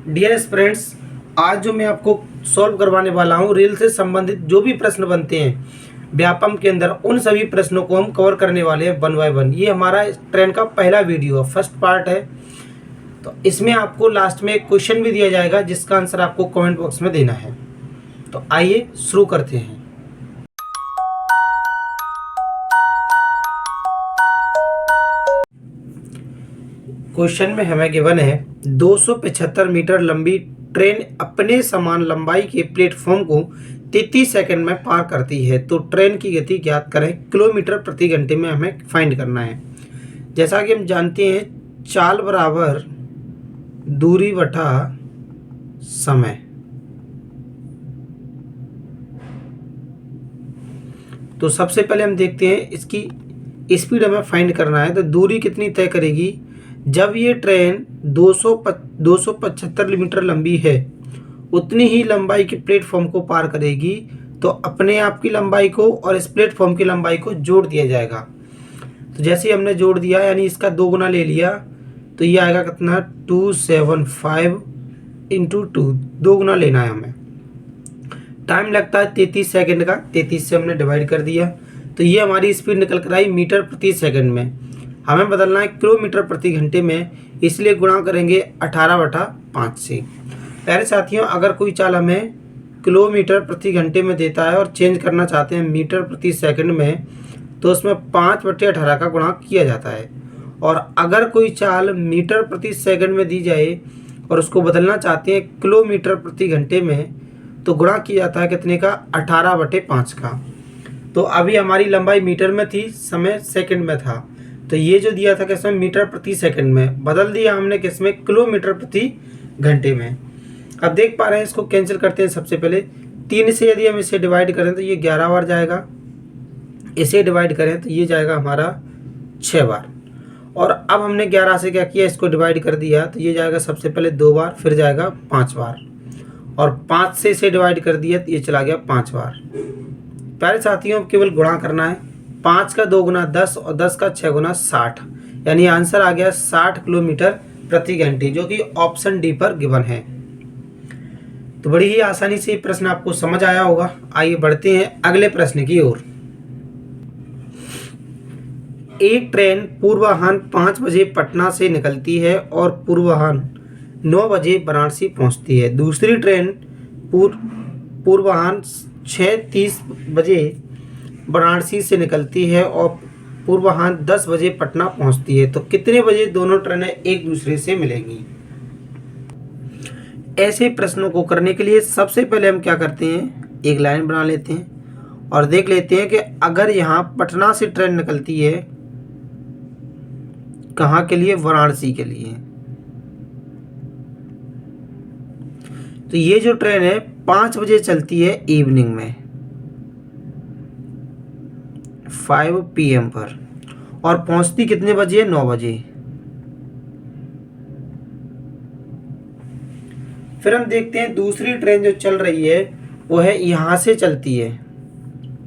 Dear friends, आज जो मैं आपको सॉल्व करवाने वाला हूँ रेल से संबंधित जो भी प्रश्न बनते हैं व्यापम के अंदर, उन सभी प्रश्नों को हम कवर करने वाले हैं वन बाय वन। ये हमारा ट्रेन का पहला वीडियो फर्स्ट पार्ट है। तो इसमें आपको लास्ट में एक क्वेश्चन भी दिया जाएगा जिसका आंसर आपको कमेंट बॉक्स में देना है। तो आइए शुरू करते हैं। क्वेश्चन में हमें गिवन है 275 मीटर लंबी ट्रेन अपने समान लंबाई के प्लेटफॉर्म को 33 सेकंड में पार करती है, तो ट्रेन की गति ज्ञात करें। किलोमीटर प्रति घंटे में हमें फाइंड करना है। जैसा कि हम जानते हैं चाल बराबर दूरी बटा समय। तो सबसे पहले हम देखते हैं इसकी स्पीड हमें फाइंड करना है। तो दूरी कितनी तय करेगी? जब ये ट्रेन 275 मीटर लंबी है, उतनी ही लंबाई के प्लेटफॉर्म को पार करेगी, तो अपने आप की लंबाई को और इस प्लेटफॉर्म की लंबाई को जोड़ दिया जाएगा। तो जैसे ही हमने जोड़ दिया यानी इसका 2 गुना ले लिया, तो ये आएगा कितना 275 इंटू 2, 2 गुना लेना है हमें। टाइम लगता है 33 सेकंड का, 33 से हमने डिवाइड कर दिया, तो ये हमारी स्पीड निकल कर आई मीटर प्रति सेकंड में। हमें बदलना है किलोमीटर प्रति घंटे में, इसलिए गुणा करेंगे 18/5 से। प्यारे साथियों, अगर कोई चाल हमें किलोमीटर प्रति घंटे में देता है और चेंज करना चाहते हैं मीटर प्रति सेकंड में, तो उसमें 5/18 का गुणा किया जाता है। और अगर कोई चाल मीटर प्रति सेकंड में दी जाए और उसको बदलना चाहते हैं किलोमीटर प्रति घंटे में, तो गुणा किया जाता है कितने का? 18/5 का। तो अभी हमारी लंबाई मीटर में थी, समय सेकंड में था, तो ये जो दिया था किसमें? मीटर प्रति सेकंड में। बदल दिया हमने किसमें? किलोमीटर प्रति घंटे में। अब देख पा रहे हैं, इसको कैंसिल करते हैं। सबसे पहले 3 से यदि हम इसे डिवाइड करें तो ये 11 बार जाएगा, इसे डिवाइड करें तो ये जाएगा हमारा 6 बार। और अब हमने 11 से क्या किया? इसको डिवाइड कर दिया, तो ये जाएगा सबसे पहले 2 बार, फिर जाएगा 5 बार, और 5 से इसे डिवाइड कर दिया तो ये चला गया 5 बार। प्यारे साथियों, अब केवल गुणा करना है। 5 का 2 गुना 10 और 10 का 6 गुना 60, यानी आंसर आ गया 60 किलोमीटर प्रति घंटे, जो कि ऑप्शन डी पर गिवन है। तो बड़ी ही आसानी से प्रश्न आपको समझ आया होगा। आइए बढ़ते हैं अगले प्रश्न की ओर। एक ट्रेन पूर्वाह्न 5 बजे पटना से निकलती है और पूर्वाह्न 9 बजे वाराणसी पहुंचती है। दूसरी ट्रेन पूर्वाह्न 6:30 बजे वाराणसी से निकलती है और पूर्वाह्न 10 बजे पटना पहुंचती है, तो कितने बजे दोनों ट्रेनें एक दूसरे से मिलेंगी? ऐसे प्रश्नों को करने के लिए सबसे पहले हम क्या करते हैं, एक लाइन बना लेते हैं और देख लेते हैं कि अगर यहाँ पटना से ट्रेन निकलती है, कहाँ के लिए? वाराणसी के लिए। तो ये जो ट्रेन है 5 बजे चलती है इवनिंग में, 5 PM पर, और पहुंचती कितने बजे? 9 बजे। फिर हम देखते हैं दूसरी ट्रेन जो चल रही है वो है यहाँ से चलती है।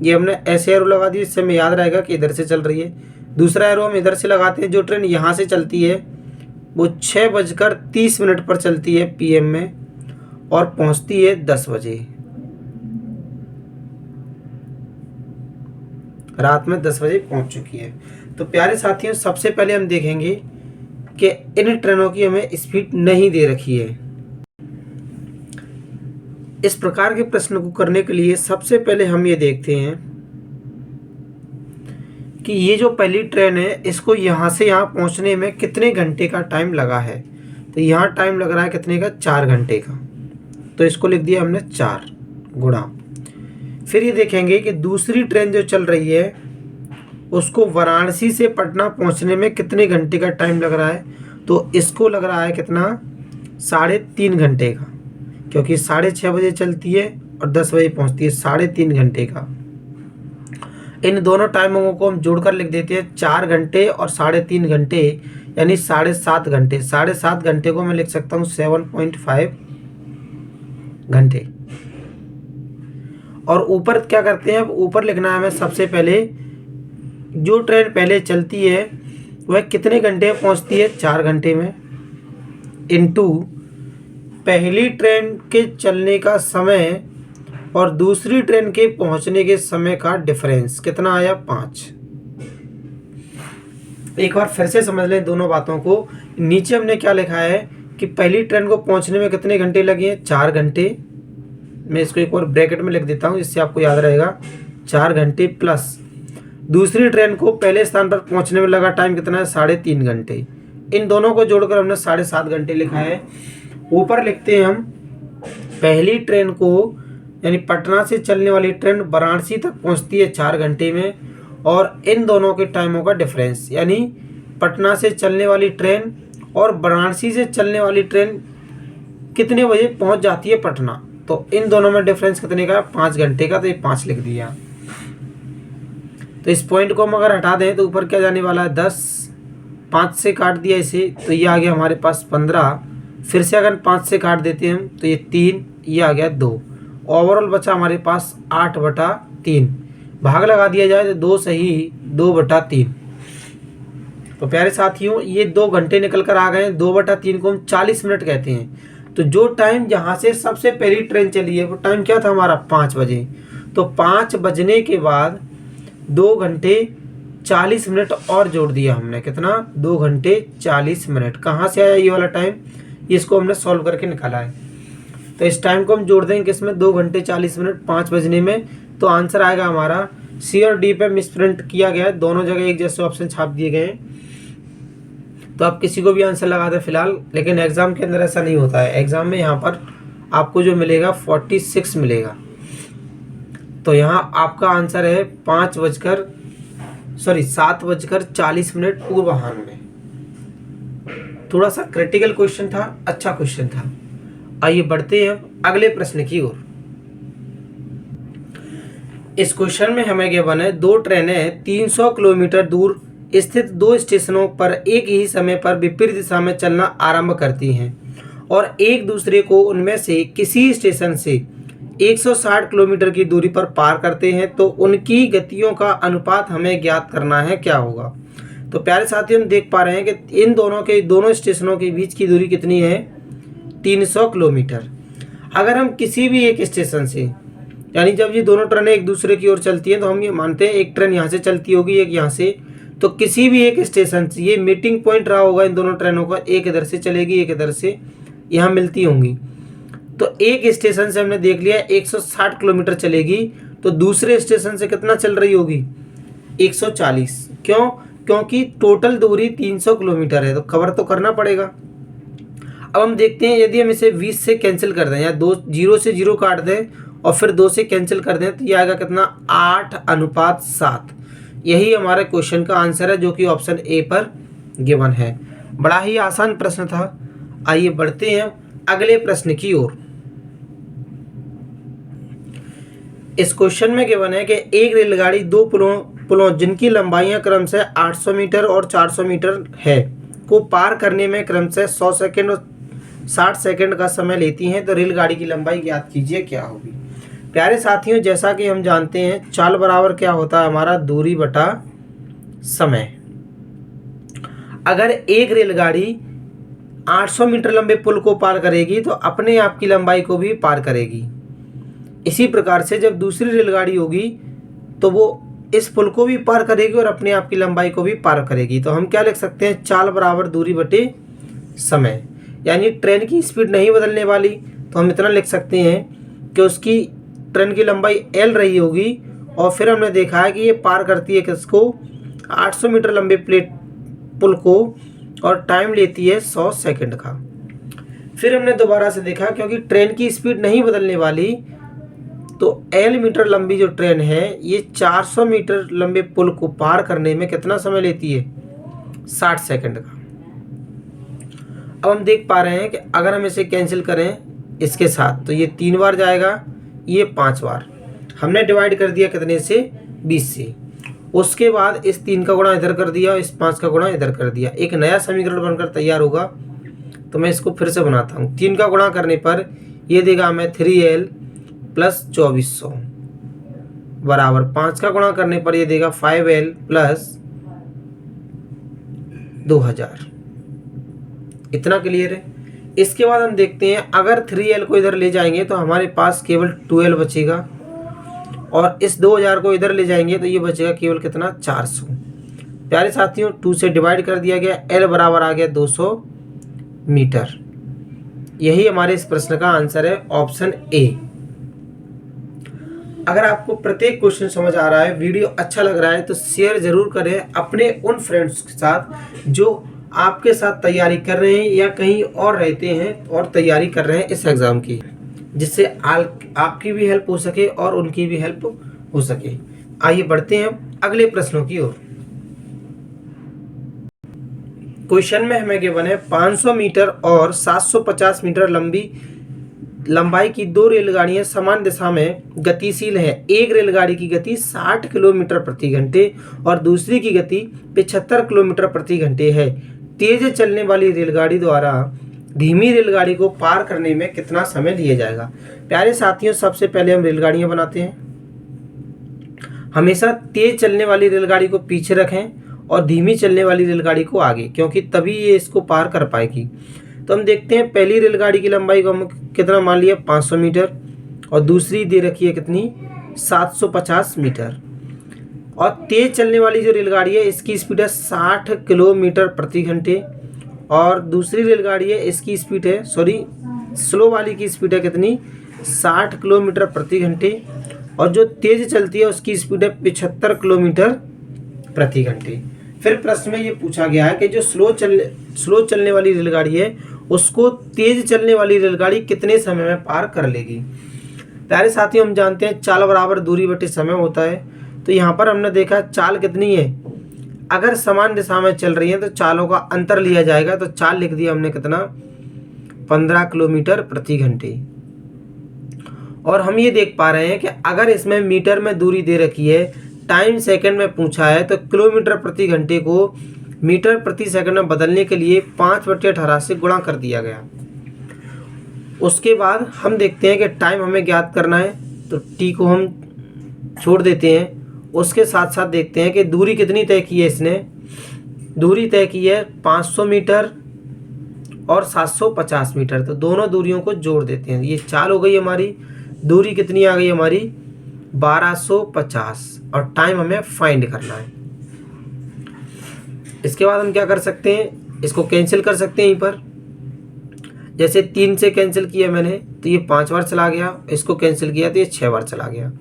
ये हमने ऐसे एरो लगा दी, इससे हमें याद रहेगा कि इधर से चल रही है। दूसरा एरो हम इधर से लगाते हैं। जो ट्रेन यहाँ से चलती है वो 6:30 पर चलती है PM में और पहुँचती है 10 बजे, रात में 10 बजे पहुँच चुकी है। तो प्यारे साथियों, सबसे पहले हम देखेंगे कि इन ट्रेनों की हमें स्पीड नहीं दे रखी है। इस प्रकार के प्रश्न को करने के लिए सबसे पहले हम ये देखते हैं कि ये जो पहली ट्रेन है इसको यहाँ से यहाँ पहुँचने में कितने घंटे का टाइम लगा है। तो यहाँ टाइम लग रहा है कितने का? 4 घंटे का। तो इसको लिख दिया हमने 4 गुणा। फिर ये देखेंगे कि दूसरी ट्रेन जो चल रही है उसको वाराणसी से पटना पहुँचने में कितने घंटे का टाइम लग रहा है। तो इसको लग रहा है कितना? 3.5 घंटे का, क्योंकि 6:30 बजे चलती है और 10 बजे पहुंचती है, 3.5 घंटे का। इन दोनों टाइमों को हम जोड़कर लिख देते हैं, 4 घंटे और 3.5 घंटे, यानी 7.5 घंटे। 7.5 घंटे को मैं लिख सकता हूँ 7.5 घंटे। और ऊपर क्या करते हैं? अब ऊपर लिखना है हमें सबसे पहले जो ट्रेन पहले चलती है वह कितने घंटे में पहुँचती है? 4 घंटे में, इंटू पहली ट्रेन के चलने का समय और दूसरी ट्रेन के पहुंचने के समय का डिफरेंस कितना आया 5। एक बार फिर से समझ लें दोनों बातों को। नीचे हमने क्या लिखा है कि पहली ट्रेन को पहुंचने में कितने घंटे लगे हैं, 4 घंटे। मैं इसको एक और ब्रैकेट में लिख देता हूं, इससे आपको याद रहेगा, 4 घंटे प्लस दूसरी ट्रेन को पहले स्थान पर पहुंचने में लगा टाइम कितना है, 3.5 घंटे। इन दोनों को जोड़कर हमने 7.5 घंटे लिखा है। ऊपर लिखते हैं हम पहली ट्रेन को, यानी पटना से चलने वाली ट्रेन वाराणसी तक पहुंचती है 4 घंटे में, और इन दोनों के टाइमों का डिफरेंस, यानी पटना से चलने वाली ट्रेन और वाराणसी से चलने वाली ट्रेन कितने बजे पहुंच जाती है पटना, तो इन दोनों में डिफरेंस कितने का, 5 घंटे का। तो ये 5 लिख दिया। तो इस पॉइंट को हम अगर हटा दें तो ऊपर क्या जाने वाला है, 10। 5 से काट दिया इसे तो ये आ गया हमारे पास 15। फिर से अगर 5 से काट देते हैं हम तो ये 3, ये आ गया 2। ओवरऑल बचा हमारे पास 8/3। भाग लगा दिया जाए तो 2 सही 2/3। तो प्यारे साथियों ये 2 घंटे निकल कर आ गए। 2/3 को हम 40 मिनट कहते हैं। तो जो टाइम जहाँ से सबसे पहली ट्रेन चली है वो टाइम क्या था हमारा, 5 बजे। तो 5 बजने के बाद 2 घंटे 40 मिनट और जोड़ दिया हमने, कितना, 2 घंटे 40 मिनट। कहाँ से आया ये वाला टाइम, इसको हमने सॉल्व करके निकाला है। तो इस टाइम को हम जोड़ देंगे किसमें, 2 घंटे 40 मिनट 5 बजने में। तो आंसर आएगा हमारा सी और डी पे मिसप्रिंट किया गया है, दोनों जगह एक जैसे ऑप्शन छाप दिए गए हैं। तो आप किसी को भी आंसर लगा दें फिलहाल, लेकिन एग्जाम के अंदर ऐसा नहीं होता है। एग्जाम में यहाँ पर आपको जो मिलेगा 46 मिलेगा। तो यहाँ आपका आंसर है 7:40 पूर्वाह्न में। थोड़ा सा क्रिटिकल क्वेश्चन था, अच्छा क्वेश्चन था। आइए बढ़ते हैं अगले प्रश्न की ओर। इस क्वेश्चन में हमें गिवन है 2 ट्रेनें 300 किलोमीटर दूर स्थित 2 स्टेशनों पर एक ही समय पर विपरीत दिशा में चलना आरंभ करती हैं और एक दूसरे को उनमें से किसी स्टेशन से 160 किलोमीटर की दूरी पर पार करते हैं, तो उनकी गतियों का अनुपात हमें ज्ञात करना है, क्या होगा। तो प्यारे साथियों हम देख पा रहे हैं कि इन दोनों स्टेशनों के बीच की दूरी कितनी है, 300 किलोमीटर। अगर हम किसी भी एक स्टेशन से, यानी जब ये दोनों ट्रेनें एक दूसरे की ओर चलती हैं तो हम ये मानते हैं एक ट्रेन यहाँ से चलती होगी, एक यहाँ से, तो किसी भी एक स्टेशन से ये मीटिंग पॉइंट रहा होगा इन दोनों ट्रेनों का, एक इधर से चलेगी एक इधर से, यहाँ मिलती होंगी। तो एक स्टेशन से हमने देख लिया 160 किलोमीटर चलेगी, तो दूसरे स्टेशन से कितना चल रही होगी, 140। क्यों, क्योंकि टोटल दूरी 300 किलोमीटर है, तो कवर तो करना पड़ेगा। अब हम देखते हैं यदि हम इसे 20 से कैंसिल कर दें, या 0 से 0 काट दें और फिर 2 से कैंसिल कर दें, तो ये आएगा कितना, 8:7। यही हमारे क्वेश्चन का आंसर है, जो कि ऑप्शन ए पर गिवन है। बड़ा ही आसान प्रश्न था। आइए बढ़ते हैं अगले प्रश्न की ओर। इस क्वेश्चन में गिवन है कि एक रेलगाड़ी 2 पुलों जिनकी लंबाइयां क्रमशः 800 मीटर और 400 मीटर है को पार करने में क्रमशः 100 सेकंड और 60 सेकंड का समय लेती हैं, तो रेलगाड़ी की लंबाई ज्ञात कीजिए, क्या होगी। प्यारे साथियों जैसा कि हम जानते हैं चाल बराबर क्या होता है हमारा, दूरी बटा समय। अगर एक रेलगाड़ी 800 मीटर लंबे पुल को पार करेगी तो अपने आप की लंबाई को भी पार करेगी। इसी प्रकार से जब दूसरी रेलगाड़ी होगी तो वो इस पुल को भी पार करेगी और अपने आप की लंबाई को भी पार करेगी। तो हम क्या लिख सकते हैं, चाल बराबर दूरी बटे समय। यानी ट्रेन की स्पीड नहीं बदलने वाली, तो हम इतना लिख सकते हैं कि उसकी ट्रेन की लंबाई L रही होगी, और फिर हमने देखा है कि ये पार करती है किसको, 800 मीटर लंबे पुल को, और टाइम लेती है 100 सेकंड का। फिर हमने दोबारा से देखा क्योंकि ट्रेन की स्पीड नहीं बदलने वाली, तो L मीटर लंबी जो ट्रेन है ये 400 मीटर लंबे पुल को पार करने में कितना समय लेती है, 60 सेकंड का। अब हम देख पा रहे हैं कि अगर हम इसे कैंसिल करें इसके साथ तो ये 3 बार जाएगा, ये 5 बार। हमने डिवाइड कर दिया कितने से, 20 से। उसके बाद इस 3 का गुणा इधर कर दिया, इस 5 का गुणा इधर कर दिया, एक नया समीकरण बनकर तैयार होगा। तो मैं इसको फिर से बनाता हूँ। 3 का गुणा करने पर ये देगा हमें 3L प्लस 2400 बराबर 5 का गुणा करने पर ये देगा 5L प्लस 2000। इतना क्लियर है। इसके बाद हम देखते हैं अगर 3L को इधर ले जाएंगे तो हमारे पास केवल 2L बचेगा, और इस 2000 को इधर ले जाएंगे तो ये बचेगा केवल कितना 400। प्यारे साथियों 2 से डिवाइड कर दिया गया, L बराबर आ गया 200 मीटर। यही हमारे इस प्रश्न का आंसर है, ऑप्शन ए। अगर आपको प्रत्येक क्वेश्चन समझ आ रहा है, वीडियो अच्छा लग रहा है तो शेयर जरूर करें अपने उन फ्रेंड्स के साथ जो आपके साथ तैयारी कर रहे हैं या कहीं और रहते हैं और तैयारी कर रहे हैं इस एग्ज़ाम की, जिससे आपकी भी हेल्प हो सके और उनकी भी हेल्प हो सके। आइए बढ़ते हैं अगले प्रश्नों की ओर। क्वेश्चन में हमें गिवन है 500 मीटर और 750 मीटर लंबाई की 2 रेलगाड़ियां समान दिशा में गतिशील हैं। एक रेलगाड़ी की गति 60 किलोमीटर प्रति घंटे और दूसरी की गति 75 किलोमीटर प्रति घंटे है। तेज चलने वाली रेलगाड़ी द्वारा धीमी रेलगाड़ी को पार करने में कितना समय लिया जाएगा। प्यारे साथियों सबसे पहले हम रेलगाड़ियां बनाते हैं। हमेशा तेज चलने वाली रेलगाड़ी को पीछे रखें और धीमी चलने वाली रेलगाड़ी को आगे, क्योंकि तभी ये इसको पार कर पाएगी। तो हम देखते हैं पहली रेलगाड़ी की लंबाई को हम कितना मान लिया 500 मीटर, और दूसरी दे रखी है कितनी 750 मीटर। और तेज चलने वाली जो रेलगाड़ी है इसकी स्पीड है 60 किलोमीटर प्रति घंटे, और दूसरी रेलगाड़ी है इसकी स्पीड है स्लो वाली की स्पीड है कितनी 60 किलोमीटर प्रति घंटे, और जो तेज चलती है उसकी स्पीड है 75 किलोमीटर प्रति घंटे। फिर प्रश्न में ये पूछा गया है कि जो स्लो चलने वाली रेलगाड़ी है उसको तेज चलने वाली रेलगाड़ी कितने समय में पार कर लेगी। प्यारे साथियों हम जानते हैं चाल बराबर दूरी बटे समय होता है। तो यहाँ पर हमने देखा चाल कितनी है, अगर समान दिशा में चल रही है तो चालों का अंतर लिया जाएगा। तो चाल लिख दिया हमने कितना 15 किलोमीटर प्रति घंटे। और हम ये देख पा रहे हैं कि अगर इसमें मीटर में दूरी दे रखी है, टाइम सेकंड में पूछा है, तो किलोमीटर प्रति घंटे को मीटर प्रति सेकंड में बदलने के लिए 5/18 से गुणा कर दिया गया। उसके बाद हम देखते हैं कि टाइम हमें ज्ञात करना है, तो टी को हम छोड़ देते हैं। उसके साथ साथ देखते हैं कि दूरी कितनी तय की है इसने। दूरी तय की है 500 मीटर और 750 मीटर, तो दोनों दूरियों को जोड़ देते हैं। ये चाल हो गई हमारी, दूरी कितनी आ गई हमारी 1250, और टाइम हमें फाइंड करना है। इसके बाद हम क्या कर सकते हैं, इसको कैंसिल कर सकते हैं। यहीं पर जैसे 3 से कैंसिल किया मैंने तो ये 5 बार चला गया, इसको कैंसिल किया तो ये 6 बार चला गया।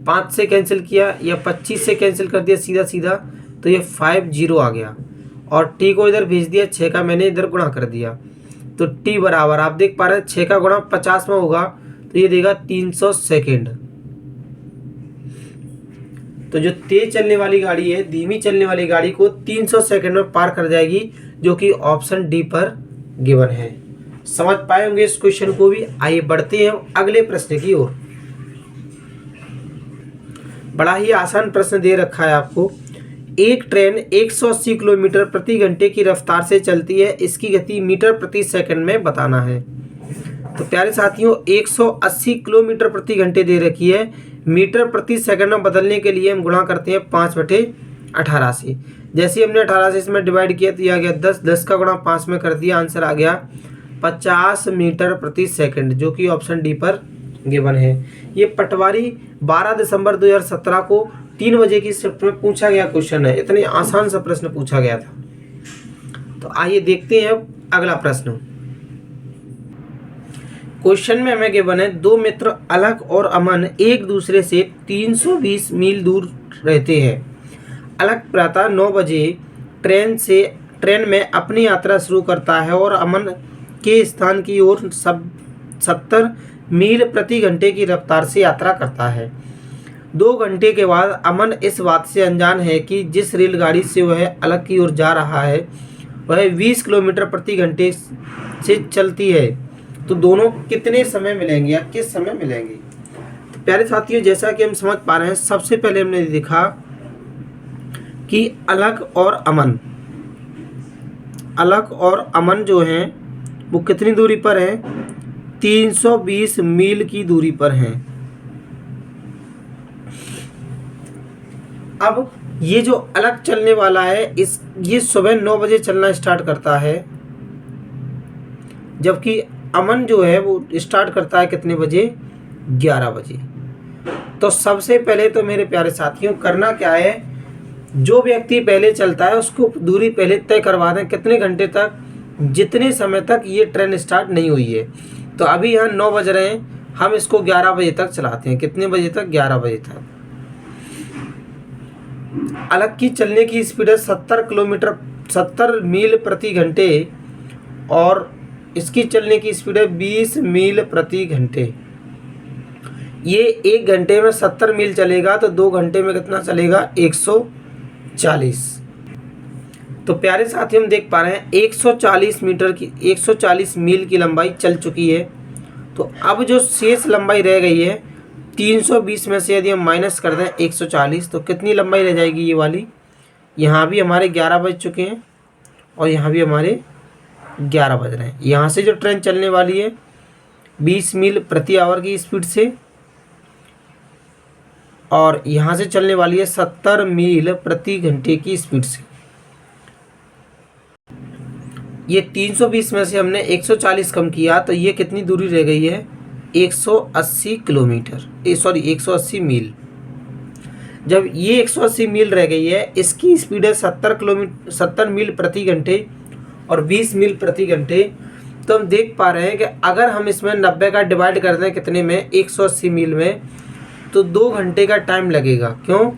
5 से कैंसिल किया या 25 से कैंसिल कर दिया सीधा सीधा तो ये 50 आ गया, और टी को इधर भेज दिया, 6 का मैंने इधर गुणा कर दिया। तो टी बराबर आप देख पा रहे हैं 6 का गुणा 50 में होगा तो ये देगा 300 सेकेंड। तो जो तेज चलने वाली गाड़ी है धीमी चलने वाली गाड़ी को 300 सेकंड में पार कर जाएगी, जो कि ऑप्शन डी पर गिवन है। समझ पाए होंगे इस क्वेश्चन को भी। आइए बढ़ते हैं अगले प्रश्न की ओर। बड़ा ही आसान प्रश्न दे रखा है आपको। एक ट्रेन 180 किलोमीटर प्रति घंटे की रफ्तार से चलती है, इसकी गति मीटर प्रति सेकंड में बताना है। तो प्यारे साथियों 180 किलोमीटर प्रति घंटे दे रखी है, मीटर प्रति सेकंड में बदलने के लिए हम गुणा करते हैं 5/18 से। जैसे हमने 18 से इसमें डिवाइड किया तो ये आ गया 10, 10 का गुणा 5 में कर दिया, आंसर आ गया 50 मीटर प्रति सेकंड, जो कि ऑप्शन डी पर गिवन है। ये पटवारी 12 दिसंबर 2017 को 3 बजे की शिफ्ट में पूछा गया क्वेश्चन है। इतने आसान सा प्रश्न पूछा गया था। तो आइए देखते हैं अब अगला प्रश्न। क्वेश्चन में हमें गिवन है 2 मित्र अलग और अमन एक दूसरे से 320 मील दूर रहते हैं। अलग प्रातः 9 बजे ट्रेन में अपनी यात्रा शुरू करता है और अमन के स्थान की ओर 70 मील प्रति घंटे की रफ्तार से यात्रा करता है। 2 घंटे के बाद अमन इस बात से अनजान है कि जिस रेलगाड़ी से वह अलग की ओर जा रहा है वह 20 किलोमीटर प्रति घंटे से चलती है। तो दोनों कितने समय मिलेंगे या किस समय मिलेंगे। तो प्यारे साथियों जैसा कि हम समझ पा रहे हैं, सबसे पहले हमने देखा कि अलग और अमन जो हैं वो कितनी दूरी पर हैं, 320 मील की दूरी पर हैं। अब ये जो अलग चलने वाला है ये सुबह 9 बजे चलना स्टार्ट करता है जबकि अमन जो है वो स्टार्ट करता है कितने बजे, 11 बजे। तो सबसे पहले तो मेरे प्यारे साथियों करना क्या है, जो व्यक्ति पहले चलता है उसको दूरी पहले तय करवा दें, कितने घंटे तक, जितने समय तक ये ट्रेन स्टार्ट नहीं हुई है। तो अभी यहाँ 9 बज रहे हैं, हम इसको 11 बजे तक चलाते हैं। कितने बजे तक, 11 बजे तक। अलग की चलने की स्पीड है 70 मील प्रति घंटे और इसकी चलने की स्पीड है 20 मील प्रति घंटे। ये 1 घंटे में 70 मील चलेगा तो 2 घंटे में कितना चलेगा, 140। तो प्यारे साथी हम देख पा रहे हैं 140 मील की लंबाई चल चुकी है। तो अब जो शेष लंबाई रह गई है 320 में से यदि हम माइनस कर दें 140 तो कितनी लंबाई रह जाएगी ये वाली। यहाँ भी हमारे 11 बज चुके हैं और यहाँ भी हमारे 11 बज रहे हैं। यहाँ से जो ट्रेन चलने वाली है 20 मील प्रति आवर की स्पीड से और यहाँ से चलने वाली है 70 मील प्रति घंटे की स्पीड से। ये 320 में से हमने 140 कम किया तो ये कितनी दूरी रह गई है, 180 किलोमीटर, 180 मील। जब ये 180 मील रह गई है, इसकी स्पीड है 70 मील प्रति घंटे और 20 मील प्रति घंटे। तो हम देख पा रहे हैं कि अगर हम इसमें 90 का डिवाइड कर दें कितने में, 180 मील में, तो 2 घंटे का टाइम लगेगा। क्यों,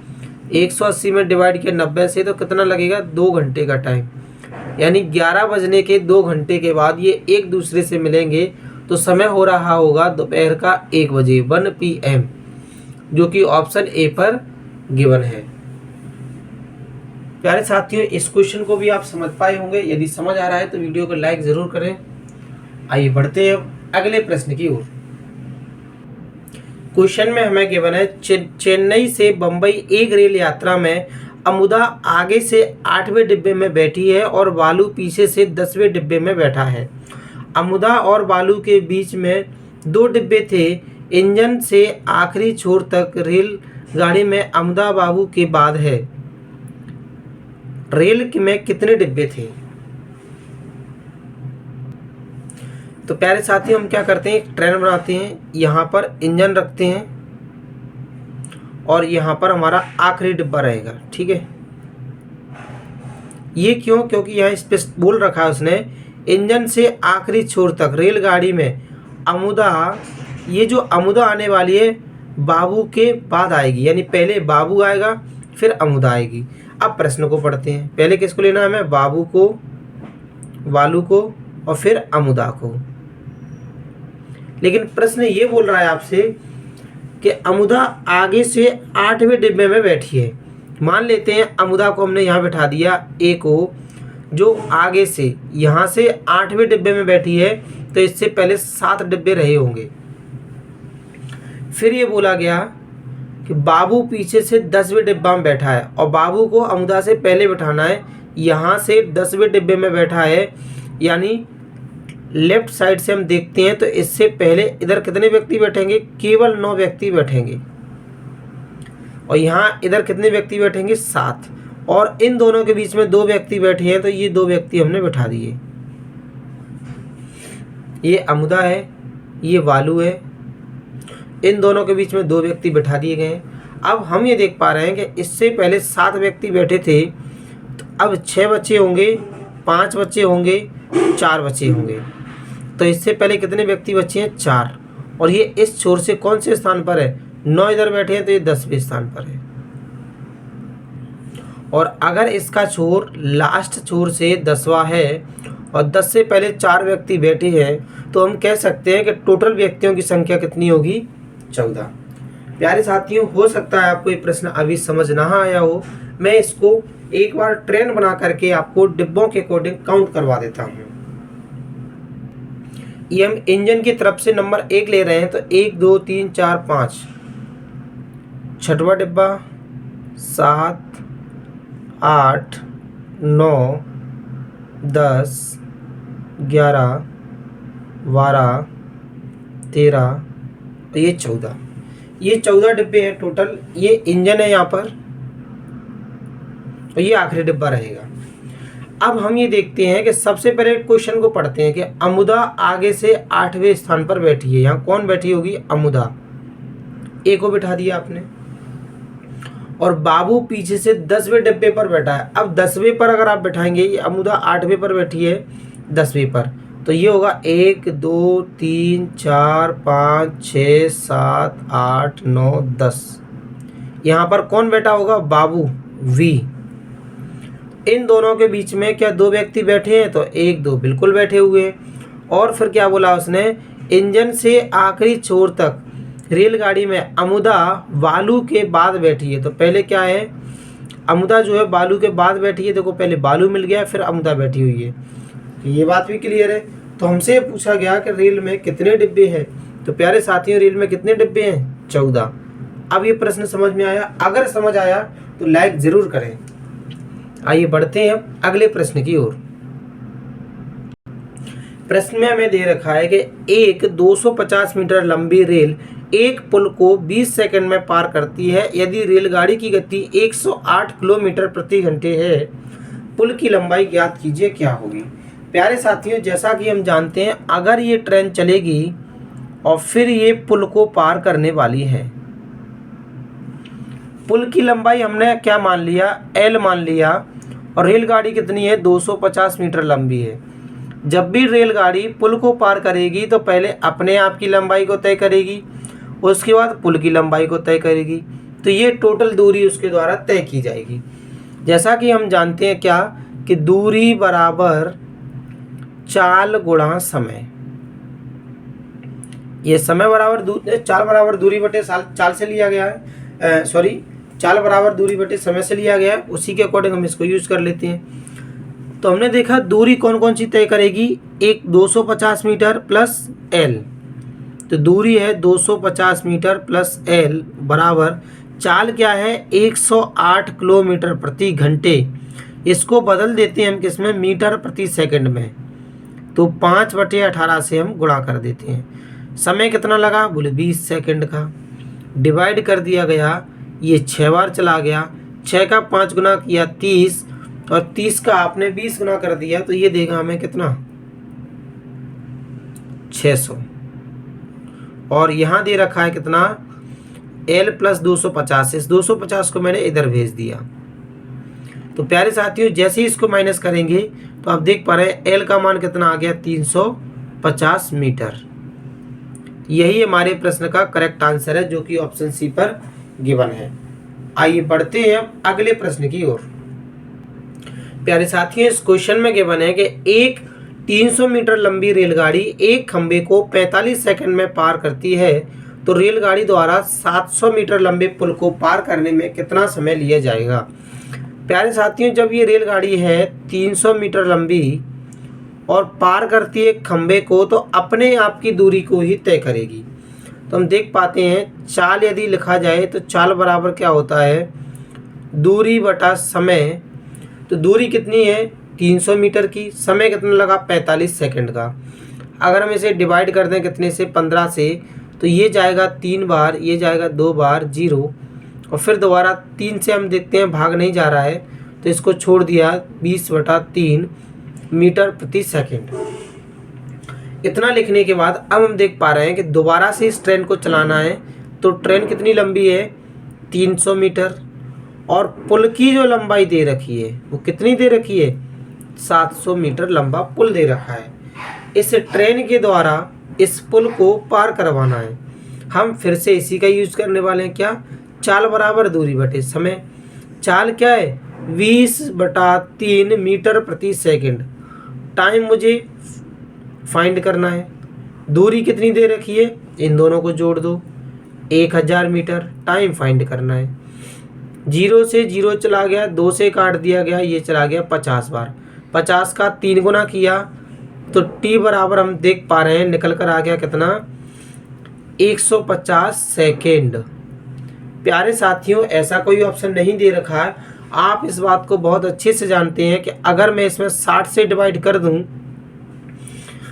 180 में डिवाइड किया 90 से तो कितना लगेगा, 2 घंटे का टाइम। यानी 11 बजने के 2 घंटे के बाद ये एक दूसरे से मिलेंगे तो समय हो रहा होगा दोपहर का 1 बजे, 1 PM, जो कि ऑप्शन ए पर गिवन है। प्यारे साथियों इस क्वेश्चन को भी आप समझ पाए होंगे। यदि समझ आ रहा है तो वीडियो को लाइक जरूर करें। आइए बढ़ते हैं अगले प्रश्न की ओर। क्वेश्चन में हमें गिवन है चेन्नई से बंबई एक रेल यात्रा में अमुदा आगे से 8वें डिब्बे में बैठी है और बालू पीछे से 10वें डिब्बे में बैठा है। अमुदा और बालू के बीच में 2 डिब्बे थे। इंजन से आखिरी छोर तक रेल गाड़ी में अमुदा बाबू के बाद है। रेल में कितने डिब्बे थे। तो प्यारे साथी हम क्या करते हैं, एक ट्रेन बनाते हैं, यहाँ पर इंजन रखते हैं और यहाँ पर हमारा आखिरी डिब्बा रहेगा। ठीक है, ये क्यों, क्योंकि यहाँ इस पे बोल रखा है उसने इंजन से आखिरी छोर तक रेलगाड़ी में अमुदा, ये जो अमुदा आने वाली है बाबू के बाद आएगी, यानी पहले बाबू आएगा फिर अमुदा आएगी। अब प्रश्न को पढ़ते हैं, पहले किसको लेना है हमें, बाबू को, बालू को और फिर अमुदा को। लेकिन प्रश्न ये बोल रहा है आपसे कि अमुदा आगे से 8वें डिब्बे में बैठी है। मान लेते हैं अमुदा को हमने यहाँ बैठा दिया, ए को, जो आगे से यहाँ से 8वें डिब्बे में बैठी है तो इससे पहले 7 डिब्बे रहे होंगे। फिर ये बोला गया कि बाबू पीछे से 10वें डिब्बा में बैठा है और बाबू को अमुदा से पहले बैठाना है, यहाँ से 10वें डिब्बे में बैठा है, यानी लेफ्ट साइड से हम देखते हैं तो इससे पहले इधर कितने व्यक्ति बैठेंगे, केवल 9 व्यक्ति बैठेंगे और यहाँ इधर कितने व्यक्ति बैठेंगे, 7, और इन दोनों के बीच में 2 व्यक्ति बैठे हैं तो ये 2 व्यक्ति हमने बैठा दिए। ये अमुदा है, ये बालू है, इन दोनों के बीच में 2 व्यक्ति बैठा दिए गए हैं। अब हम ये देख पा रहे हैं कि इससे पहले 7 व्यक्ति बैठे थे, तो अब 6 बच्चे होंगे, 5 बच्चे होंगे, 4 बच्चे होंगे। तो इससे पहले कितने व्यक्ति बचे हैं, 4, और ये इस छोर से कौन से स्थान पर है, 9 इधर बैठे हैं तो ये 10वें स्थान पर है। और अगर इसका छोर लास्ट छोर से 10वां है और 10 से पहले 4 व्यक्ति बैठे हैं तो हम कह सकते हैं कि टोटल व्यक्तियों की संख्या कितनी होगी, 14। प्यारे साथियों हो सकता है आपको ये प्रश्न अभी समझ ना आया हो, मैं इसको एक बार ट्रेन बना करके आपको डिब्बों के अकॉर्डिंग काउंट करवा देता हूँ। ये हम इंजन की तरफ से नंबर 1 ले रहे हैं तो 1 2 3 4 5, 6वां डिब्बा, 7 8 9 10 11 12 13 और ये 14, ये 14 डिब्बे हैं टोटल। ये इंजन है यहाँ पर और ये आखिरी डिब्बा रहेगा। अब हम ये देखते हैं कि सबसे पहले क्वेश्चन को पढ़ते हैं कि अमुदा आगे से 8वें स्थान पर बैठी है। यहाँ कौन बैठी होगी? अमुदा। ए को बिठा दिया आपने, और बाबू पीछे से 10वें डिब्बे पर बैठा है। अब 10वें पर अगर आप बैठाएंगे, ये अमुदा 8वें पर बैठी है 10वें पर, तो ये होगा 1 2 3 4 5 6 7 8 9 10। यहाँ पर कौन बैठा होगा? बाबू, वी। इन दोनों के बीच में क्या दो व्यक्ति बैठे हैं? तो 1 2 बिल्कुल बैठे हुए हैं। और फिर क्या बोला उसने? इंजन से आखिरी छोर तक रेलगाड़ी में अमुदा बालू के बाद बैठी है। तो पहले क्या है? अमुदा जो है बालू के बाद बैठी है। देखो पहले बालू मिल गया, फिर अमुदा बैठी हुई है। तो ये बात भी क्लियर है। तो हमसे पूछा गया कि रेल में कितने डिब्बे हैं। तो प्यारे साथियों, रेल में कितने डिब्बे हैं? 14। अब ये प्रश्न समझ में आया? अगर समझ आया तो लाइक जरूर करें। आइए बढ़ते हैं अगले प्रश्न की ओर। प्रश्न में हमें दे रखा है कि एक 250 मीटर लंबी रेल एक पुल को 20 सेकंड में पार करती है। यदि रेलगाड़ी की गति 108 किलोमीटर प्रति घंटे है, पुल की लंबाई ज्ञात कीजिए, क्या होगी? प्यारे साथियों, जैसा कि हम जानते हैं, अगर ये ट्रेन चलेगी और फिर ये पुल को पार करने वाली है, पुल की लंबाई हमने क्या मान लिया? एल मान लिया। और रेलगाड़ी कितनी है? 250 मीटर लंबी है। जब भी रेलगाड़ी पुल को पार करेगी तो पहले अपने आप की लंबाई को तय करेगी, उसके बाद पुल की लंबाई को तय करेगी। तो ये टोटल दूरी उसके द्वारा तय की जाएगी। जैसा कि हम जानते हैं क्या कि दूरी बराबर चाल गुणा समय। ये समय बराबर चाल बराबर दूरी बटे चाल से लिया गया है, चाल बराबर दूरी बटे समय से लिया गया है। उसी के अकॉर्डिंग हम इसको यूज कर लेते हैं। तो हमने देखा दूरी कौन कौन सी तय करेगी? एक 250 मीटर प्लस एल। तो दूरी है 250 मीटर प्लस एल बराबर चाल क्या है? 108 किलोमीटर प्रति घंटे। इसको बदल देते हैं हम किसमें? मीटर प्रति सेकंड में। तो 5/18 से हम गुणा कर देते हैं। समय कितना लगा? बोले 20 सेकंड का। डिवाइड कर दिया गया, ये 6 बार चला गया। 6 का 5 गुना किया 30, और 30 का आपने 20 गुना कर दिया, तो ये देगा हमें कितना? 600। और यहाँ दे रखा है कितना? L plus 250। इस 250 को मैंने इधर भेज दिया। तो प्यारे साथियों, जैसे ही इसको माइनस करेंगे तो आप देख पा रहे हैं L का मान कितना आ गया? 350 मीटर। यही हमारे प्रश्न का करेक्ट आंसर है, जो कि ऑप्शन सी पर गिवन है। आइए बढ़ते हैं अगले प्रश्न की ओर। प्यारे साथियों, इस क्वेश्चन में गिवन है कि एक 300 मीटर लंबी रेलगाड़ी एक खंबे को 45 सेकंड में पार करती है, तो रेलगाड़ी द्वारा 700 मीटर लंबे पुल को पार करने में कितना समय लिया जाएगा? प्यारे साथियों, जब ये रेलगाड़ी है 300 मीटर लंबी और पार करती है खंबे को, तो अपने आप की दूरी को ही तय करेगी। तो हम देख पाते हैं, चाल यदि लिखा जाए तो चाल बराबर क्या होता है? दूरी बटा समय। तो दूरी कितनी है? 300 मीटर की। समय कितना लगा? 45 सेकंड का। अगर हम इसे डिवाइड कर दें कितने से? 15 से, तो ये जाएगा 3 बार, ये जाएगा 2 बार 0, और फिर दोबारा 3 से हम देखते हैं भाग नहीं जा रहा है, तो इसको छोड़ दिया 20/3 मीटर प्रति सेकंड। इतना लिखने के बाद अब हम देख पा रहे हैं कि दोबारा से इस ट्रेन को चलाना है। तो ट्रेन कितनी लंबी है? 300 मीटर। और पुल की जो लंबाई दे रखी है वो कितनी दे रखी है? 700 मीटर लंबा पुल दे रखा है। इस ट्रेन के द्वारा इस पुल को पार करवाना है। हम फिर से इसी का यूज करने वाले हैं। क्या? चाल बराबर दूरी बटे समय। चाल क्या है? 20/3 मीटर प्रति सेकंड। टाइम मुझे फाइंड करना है। दूरी कितनी दे रखी है? इन दोनों को जोड़ दो, 1000 मीटर। टाइम फाइंड करना है। 0 से 0 चला गया, 2 से काट दिया गया, ये चला गया 50 बार। 50 का 3 गुना किया तो टी बराबर हम देख पा रहे हैं निकल कर आ गया कितना? 150 सेकेंड। प्यारे साथियों, ऐसा कोई ऑप्शन नहीं दे रखा है। आप इस बात को बहुत अच्छे से जानते हैं कि अगर मैं इसमें 60 से डिवाइड कर दूं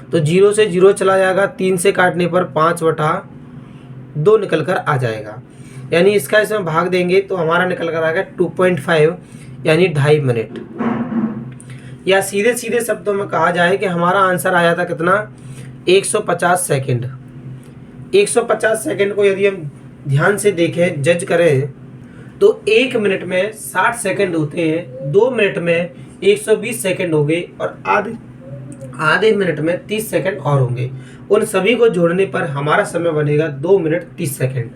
तो 0 से 0 चला जाएगा, 3 से काटने पर 5/2 निकल कर आ जाएगा। यानी इसका इसमें भाग देंगे तो हमारा निकल कर आ गया 2.5, यानी 2.5 मिनट। या सीधे सीधे शब्दों में कहा जाए कि हमारा आंसर आया था कितना, 150 सेकंड। 150 सेकंड को यदि हम ध्यान से देखें, जज करें, तो 1 मिनट में 60 सेकंड होते हैं, 2 मिनट में 120 सेकंड हो गए और आधे मिनट में 30 सेकंड और होंगे। उन सभी को जोड़ने पर हमारा समय बनेगा 2 मिनट 30 सेकंड।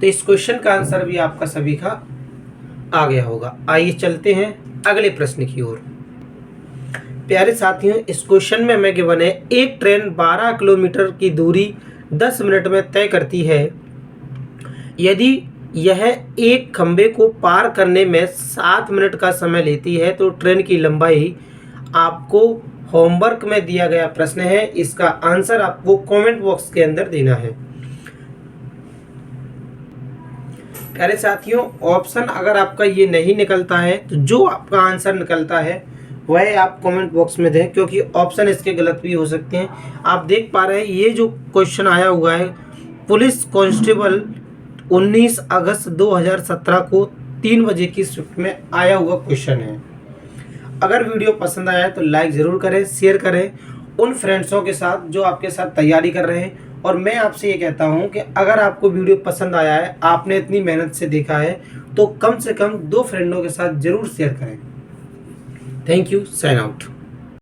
तो इस क्वेश्चन का आंसर भी आपका सभी का आ गया होगा। आइए चलते हैं अगले प्रश्न की ओर। प्यारे साथियों, इस क्वेश्चन में हमें गिवन है, एक ट्रेन 12 किलोमीटर की दूरी 10 मिनट में तय करती है। यदि यह एक खंबे को पार करने में 7 मिनट का समय लेती है तो ट्रेन की लंबाई, आपको होमवर्क में दिया गया प्रश्न है, इसका आंसर आपको कमेंट बॉक्स के अंदर देना है। प्यारे साथियों, ऑप्शन अगर आपका ये नहीं निकलता है तो जो आपका आंसर निकलता है वह आप कमेंट बॉक्स में दें, क्योंकि ऑप्शन इसके गलत भी हो सकते हैं। आप देख पा रहे हैं ये जो क्वेश्चन आया हुआ है, पुलिस कांस्टेबल 19 अगस्त 2017 को 3 बजे की शिफ्ट में आया हुआ क्वेश्चन है। अगर वीडियो पसंद आया तो लाइक ज़रूर करें, शेयर करें उन फ्रेंड्सों के साथ जो आपके साथ तैयारी कर रहे हैं। और मैं आपसे ये कहता हूं कि अगर आपको वीडियो पसंद आया है, आपने इतनी मेहनत से देखा है, तो कम से कम 2 फ्रेंडों के साथ ज़रूर शेयर करें। Thank you, sign out.